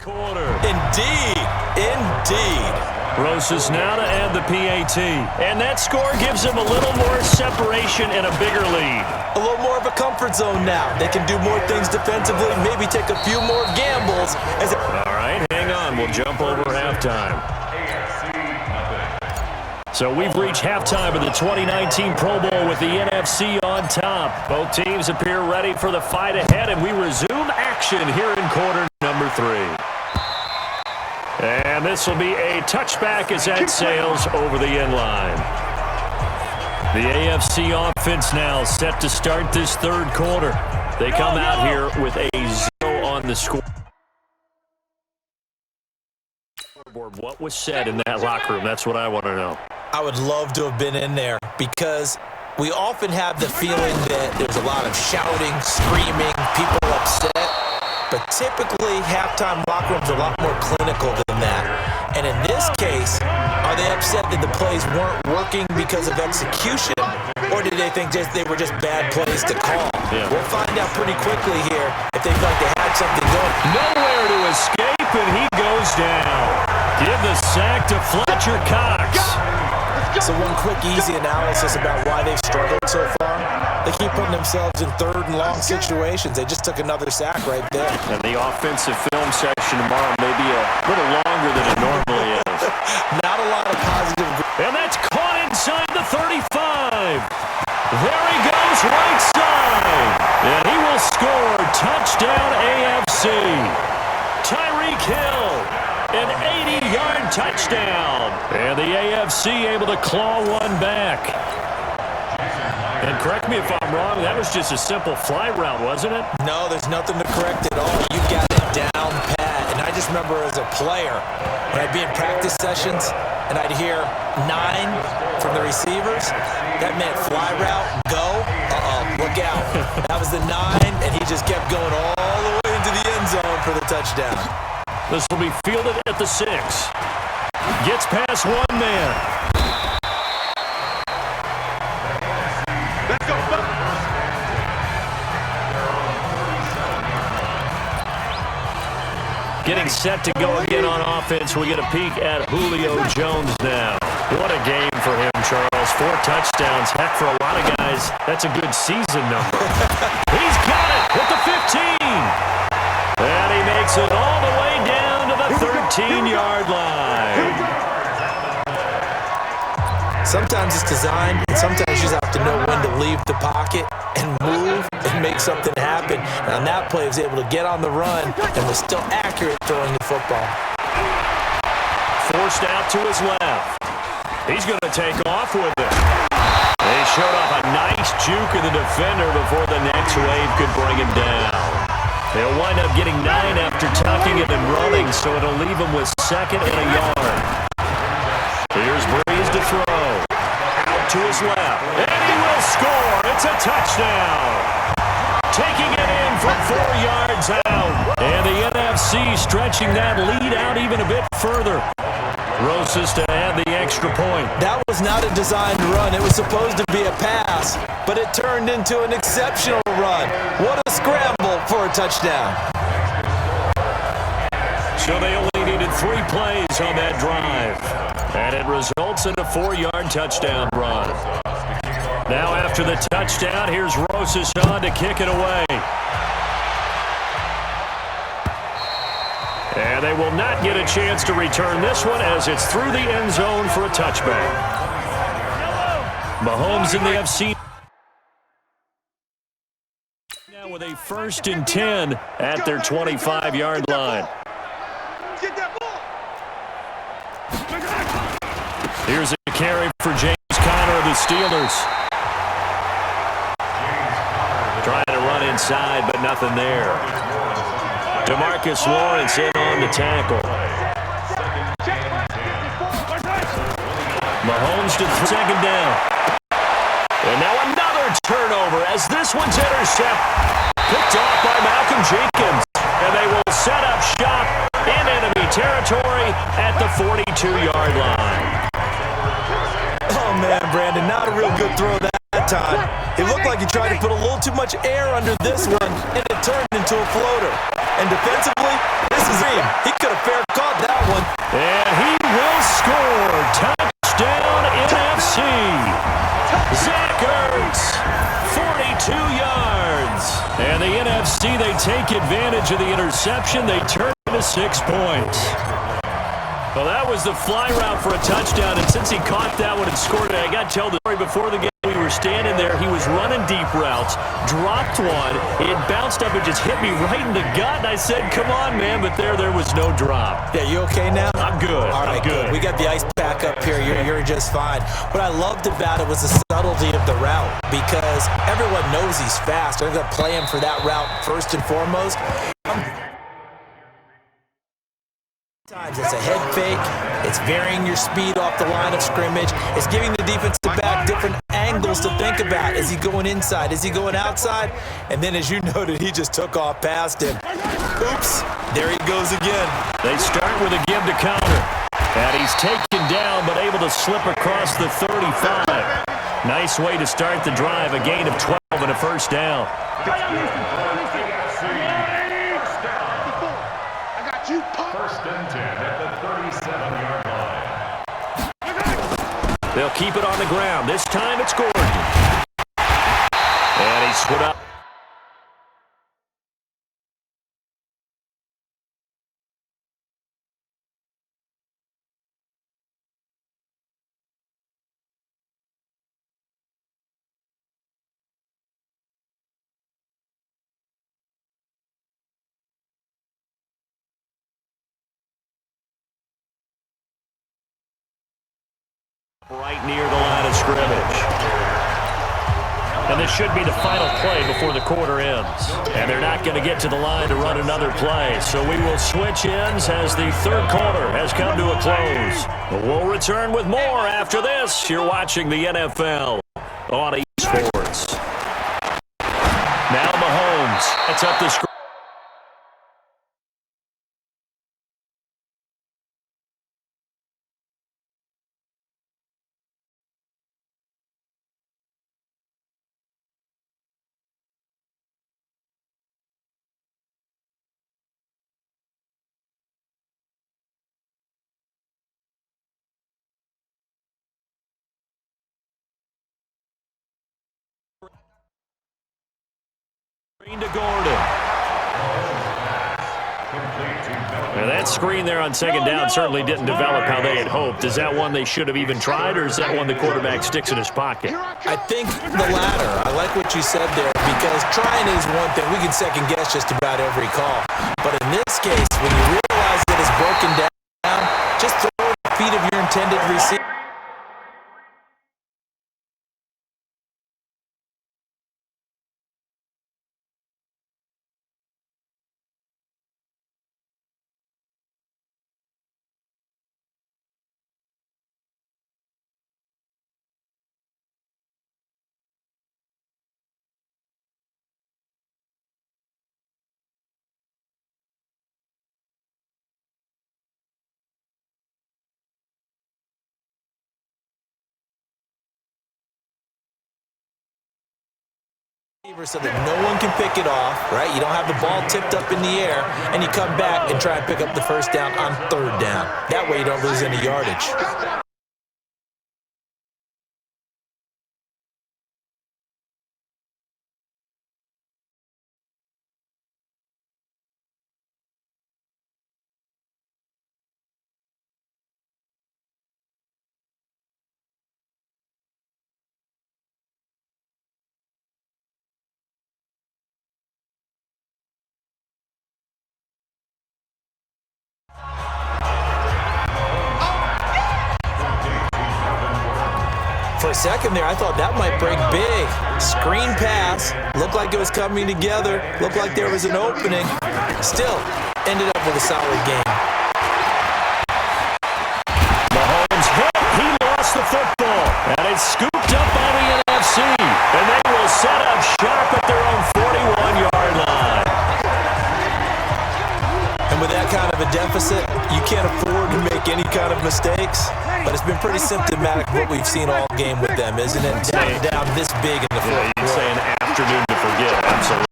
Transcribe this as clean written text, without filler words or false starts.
Quarter. Indeed. Rosas now to add the PAT. And that score gives him a little more separation and a bigger lead. A little more of a comfort zone now. They can do more things defensively, maybe take a few more gambles. All right, hang on. We'll jump over halftime. So we've reached halftime of the 2019 Pro Bowl with the NFC on top. Both teams appear ready for the fight ahead, and we resume action here in quarter number 3. And this will be a touchback as that sails over the end line. The AFC offense now set to start this third quarter. They come out here with a 0 on the score. What was said in that locker room? That's what I want to know. I would love to have been in there because we often have the feeling that there's a lot of shouting, screaming, people upset. But typically, halftime locker rooms are a lot more clinical than that. And in this case, are they upset that the plays weren't working because of execution? Or did they think they were just bad plays to call? Yeah. We'll find out pretty quickly here if they feel like they had something going. Nowhere to escape, and he goes down. Give the sack to Fletcher Cox. So one quick, easy analysis about why they've struggled so far. They keep putting themselves in third and long situations. They just took another sack right there. And the offensive film section tomorrow may be a little longer than it normally is. Not a lot of positive. And that's caught inside the 35. There he goes, right side. And he will score. Touchdown AFC. Tyreek Hill. An 80-yard touchdown. And the AFC able to claw one back. And correct me if I'm wrong, that was just a simple fly route, wasn't it? No, there's nothing to correct at all. You got it down pat. And I just remember as a player, when I'd be in practice sessions and I'd hear 9 from the receivers, that meant fly route, go, look out. That was the 9, and he just kept going all the way into the end zone for the touchdown. This will be fielded at the 6. Gets past one man. Let's go. Getting set to go again on offense. We get a peek at Julio Jones now. What a game for him, Charles. 4 touchdowns. Heck, for a lot of guys, that's a good season number. He's got it with the 15. And he makes it all the way down to the 13-yard line. Sometimes it's designed, and sometimes you just have to know when to leave the pocket and move and make something happen. And on that play, he was able to get on the run and was still accurate throwing the football. Forced out to his left. He's going to take off with it. They showed off a nice juke of the defender before the next wave could bring him down. They'll wind up getting 9 after tucking it and running, so it'll leave him with 2nd and a yard. Here's Breeze to throw. Out to his left. And he will score. It's a touchdown. Taking it in from 4 yards out. And the NFC stretching that lead out even a bit further. Rosas to add the extra point. That was not a designed run. It was supposed to be a pass, but it turned into an exceptional run. What a scramble for a touchdown. So they only needed 3 plays on that drive. And it results in a 4-yard touchdown run. Now after the touchdown, here's Rosas on to kick it away. And they will not get a chance to return this one as it's through the end zone for a touchback. Mahomes in the FC now with a 1st and 10 at their 25-yard line. Here's a carry for James Conner of the Steelers. Trying to run inside, but nothing there. DeMarcus Lawrence in on the tackle. Mahomes to 2nd down. And now another turnover as this one's intercepted. Picked off by Malcolm Jenkins. And they will set up shop in enemy territory at the 42-yard line. Oh, man, Brandon, not a real good throw that time. It looked like he tried to put a little too much air under this one, and it turned into a floater. And defensively, this is him. He advantage of the interception. They turn into 6 points. Well, that was the fly route for a touchdown, and since he caught that one and scored it, I got to tell the story before the game. We were standing there. He was running deep routes, dropped one. It bounced up and just hit me right in the gut, and I said, come on, man, but there was no drop. Yeah, you okay now? I'm good. All right, I'm good. We got the ice pack up here. You're just fine. What I loved about it was the subtlety of the route, because everyone knows he's fast. They're going to play him for that route first and foremost. Sometimes it's a head fake. It's varying your speed off the line of scrimmage. It's giving the defensive back different angles to think about. Is he going inside? Is he going outside? And then, as you noted, he just took off past him. Oops. There he goes again. They start with a give to counter. And he's taken down but able to slip across the 35. Nice way to start the drive. A gain of 12 and a first down. First and 10 at the 37-yard line. They'll keep it on the ground. This time it's Gordon. And he split up. Right near the line of scrimmage. And this should be the final play before the quarter ends. And they're not going to get to the line to run another play. So we will switch ends as the third quarter has come to a close. But we'll return with more after this. You're watching the NFL on eSports. Now Mahomes. It's up the screen. To Gordon. And that screen there on second down certainly didn't develop how they had hoped. Is that one they should have even tried, or is that one the quarterback sticks in his pocket? I think the latter. I like what you said there, because trying is one thing. We can second guess just about every call. But in this case, when you realize that it's broken down, just throw it at the feet of your intended receiver. So that no one can pick it off, right? You don't have the ball tipped up in the air, and you come back and try and pick up the first down on third down. That way you don't lose any yardage. For a second there, I thought that might break big. Screen pass. Looked like it was coming together. Looked like there was an opening. Still, ended up with a solid game. Mahomes hit. He lost the football. And it's scooped up by the NFC. And they will set up sharp at their own 41-yard line. And with that kind of a deficit, you can't afford to make any kind of mistakes. But it's been pretty symptomatic of what we've seen all game with them, isn't it? Down this big in the fourth quarter. You'd say an afternoon to forget. Absolutely.